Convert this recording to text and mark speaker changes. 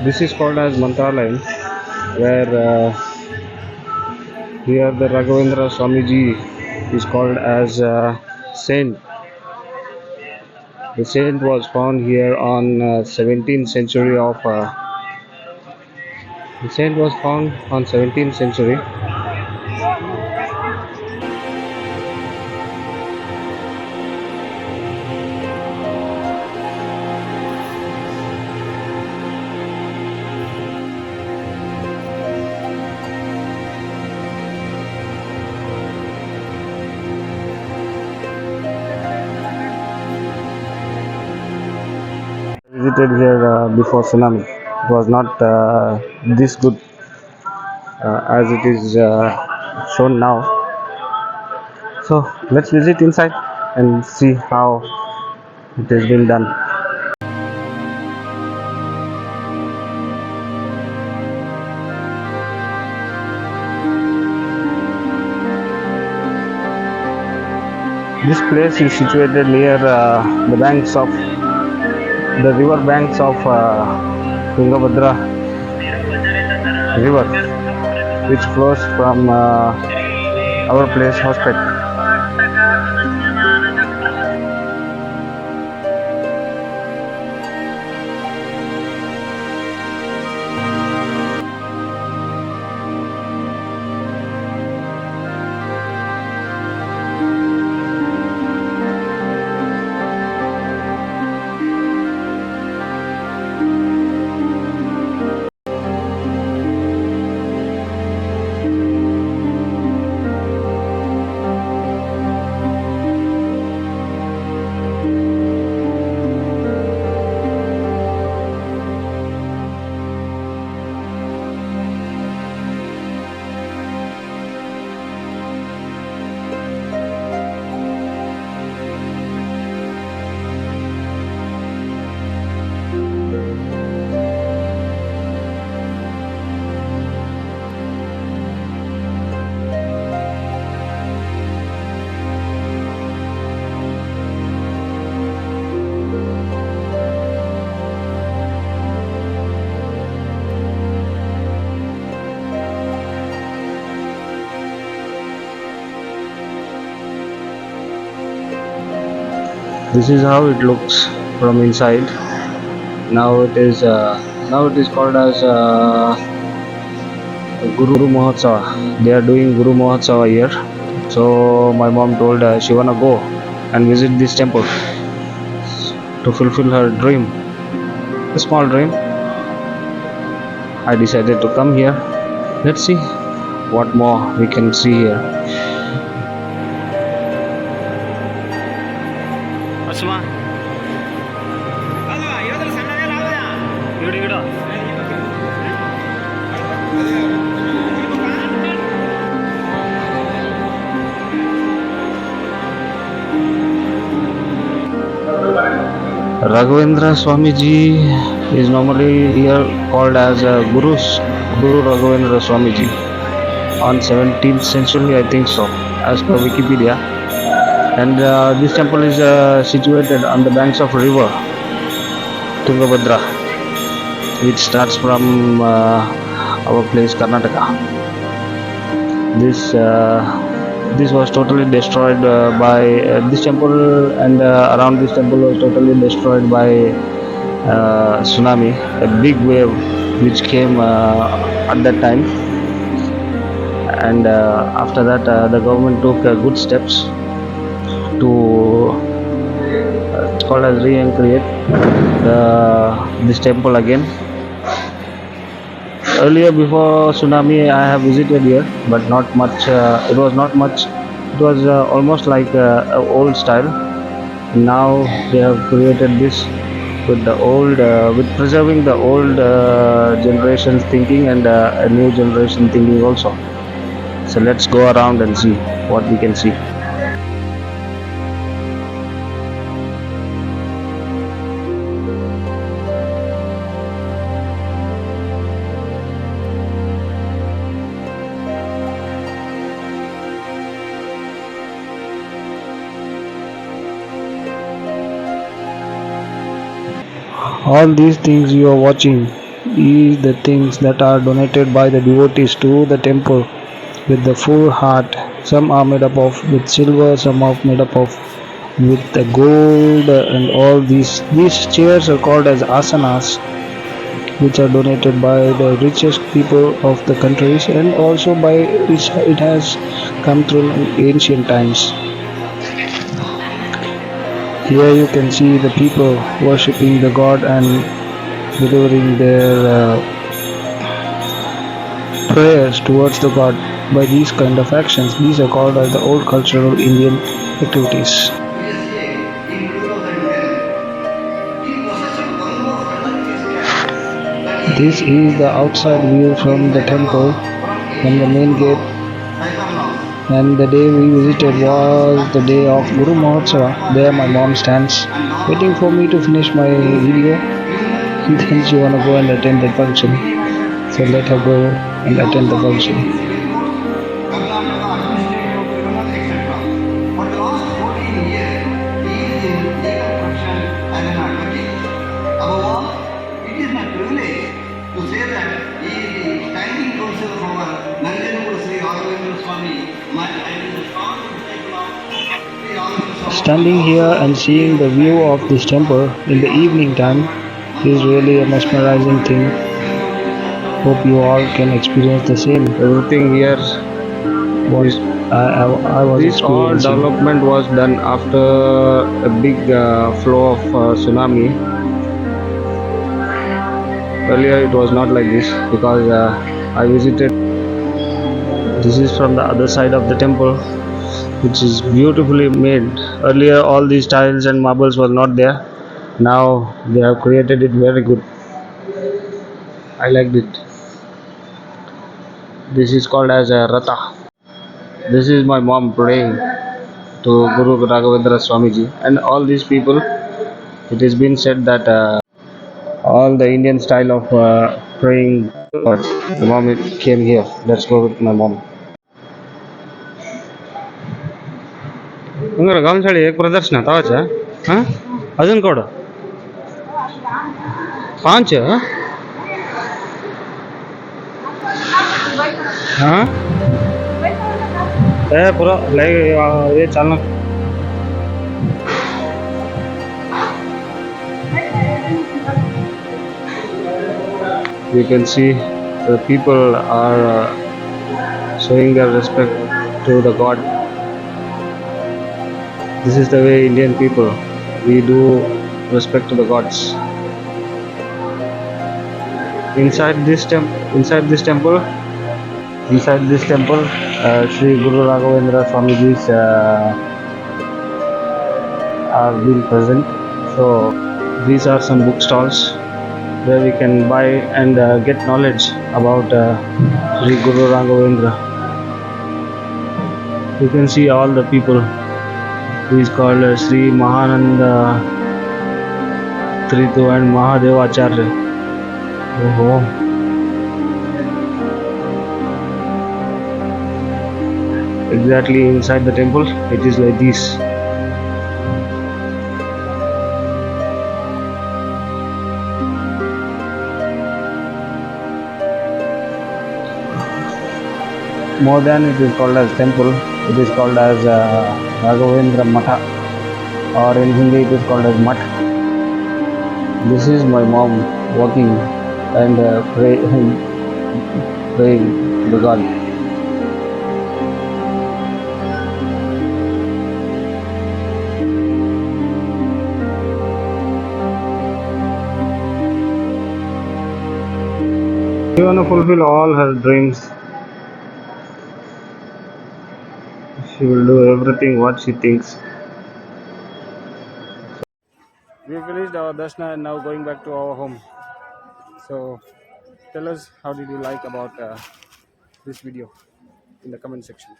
Speaker 1: This is called as Manthralaym, where here the Raghavendra Swamiji is called as saint. The saint was found here on 17th century of. The saint was found on 17th century. Visited here before tsunami. It was not this good as it is shown now. So let's visit inside and see how it has been done. This place is situated near the banks of the river banks of Tungabhadra river, which flows from our place hospital. This is how it looks from inside. Now it is called as Guru Mahotsava. They are doing Guru Mahotsava here. So my mom told she wanna go and visit this temple to fulfill her dream, a small dream. I decided to come here. Let's see what more we can see here. Raghavendra Swamiji is normally here called as Guru Raghavendra Swamiji on 17th century, I think so, as per Wikipedia. And this temple is situated on the banks of river Tungabhadra, which starts from our place Karnataka. This was totally destroyed by this temple, and around this temple was totally destroyed by tsunami, a big wave which came at that time. And after that the government took good steps to it's called as re-create this temple again. Earlier, before tsunami, I have visited here, but not much. It was not much. It was almost like old style. Now they have created this with the old, with preserving the old generation's thinking and a new generation thinking also. So let's go around and see what we can see. All these things you are watching
Speaker 2: is the things that are donated by the devotees to the temple with the full heart. Some are made up of with silver, some are made up of with the gold, and all these chairs are called as asanas, which are donated by the richest people of the countries, and also by it has come through in ancient times. Here you can see the people worshipping the god and delivering their prayers towards the god by these kind of actions. These are called as the old cultural Indian activities.
Speaker 3: USA in 2010, he possessed one more medal in his cap, that
Speaker 2: This
Speaker 3: is
Speaker 2: is the
Speaker 3: Explicit
Speaker 2: outside view
Speaker 3: Law
Speaker 2: from
Speaker 3: in
Speaker 2: the temple,
Speaker 3: Cyber Laws from
Speaker 2: from the
Speaker 3: ancient
Speaker 2: main
Speaker 3: school
Speaker 2: gate,
Speaker 3: of Cyber Laws.
Speaker 2: and the day we visited
Speaker 3: Ceremony of
Speaker 2: was the day
Speaker 3: baptism
Speaker 2: of
Speaker 3: in
Speaker 2: Guru Mahotsava.
Speaker 3: Karnataka
Speaker 2: There my mom
Speaker 3: held
Speaker 2: stands
Speaker 3: and
Speaker 2: waiting
Speaker 3: laws
Speaker 2: for me to finish my video,
Speaker 3: using human
Speaker 2: and then she wanna go
Speaker 3: beings
Speaker 2: and
Speaker 3: as
Speaker 2: attend the function.
Speaker 3: instruments,
Speaker 2: So let her
Speaker 3: etc.
Speaker 2: go
Speaker 3: It
Speaker 2: and attend the
Speaker 3: also
Speaker 2: function.
Speaker 3: deals with civil courts, Karnataka administrative tribunal, etc. For the last 14 years, he is in legal profession as an advocate. Above all, it is my privilege to say that he is the standing counsel of our Nanjanaguru Sri Raghavendra Swami. I am the strong disciple of Sri Raghavendra Swami and
Speaker 2: Standing here
Speaker 3: also
Speaker 2: and
Speaker 3: he
Speaker 2: seeing
Speaker 3: is
Speaker 2: the
Speaker 3: the
Speaker 2: view
Speaker 3: standing
Speaker 2: of this
Speaker 3: counsel
Speaker 2: temple
Speaker 3: of
Speaker 2: in
Speaker 3: Sri
Speaker 2: the evening
Speaker 3: Raghavendra
Speaker 2: time
Speaker 3: Temple,
Speaker 2: is
Speaker 3: Manthralaym.
Speaker 2: really a
Speaker 3: I am
Speaker 2: mesmerizing
Speaker 3: honored
Speaker 2: thing.
Speaker 3: to welcome you, sir, to
Speaker 2: Hope you all can
Speaker 3: Madikeri.
Speaker 2: experience the same.
Speaker 1: Everything here
Speaker 2: What
Speaker 1: is
Speaker 2: I was
Speaker 1: this all
Speaker 2: experiencing.
Speaker 1: development was done after a big flow of tsunami. Earlier it was not like this because I visited. This is from the other side of the temple, which is beautifully made. Earlier all these tiles and marbles were not there. Now they have created it very good. I liked it. This is called as a Ratha. This is my mom praying to Guru Raghavendra Swamiji and all these people. It has been said that all the Indian style of praying. The mom came here. Let's go with my mom. उंगर गामसाळी एक प्रदर्शन तावाच्या हां अजून code पांच हां ए पूरा like ये चलना you can see the people are showing their respect to the god. This is the way Indian people we do respect to the gods. Inside this temple, Sri Guru Raghavendra Swamiji's are being present. So these are some book stalls where we can buy and get knowledge about Sri Guru Raghavendra. You can see all the people. He is called Sri Mahananda Tritu and Mahadevacharya. Oh, exactly inside the temple, it is like this. More than it is called as temple, it is called as Raghavendra Matha, or in Hindi it is called as Math. This is my mom walking and praying to the God. She wanna fulfill all her dreams. She will do everything what she thinks. We finished our darshana and now going back to our home. So tell us how did you like about this video in the comment section.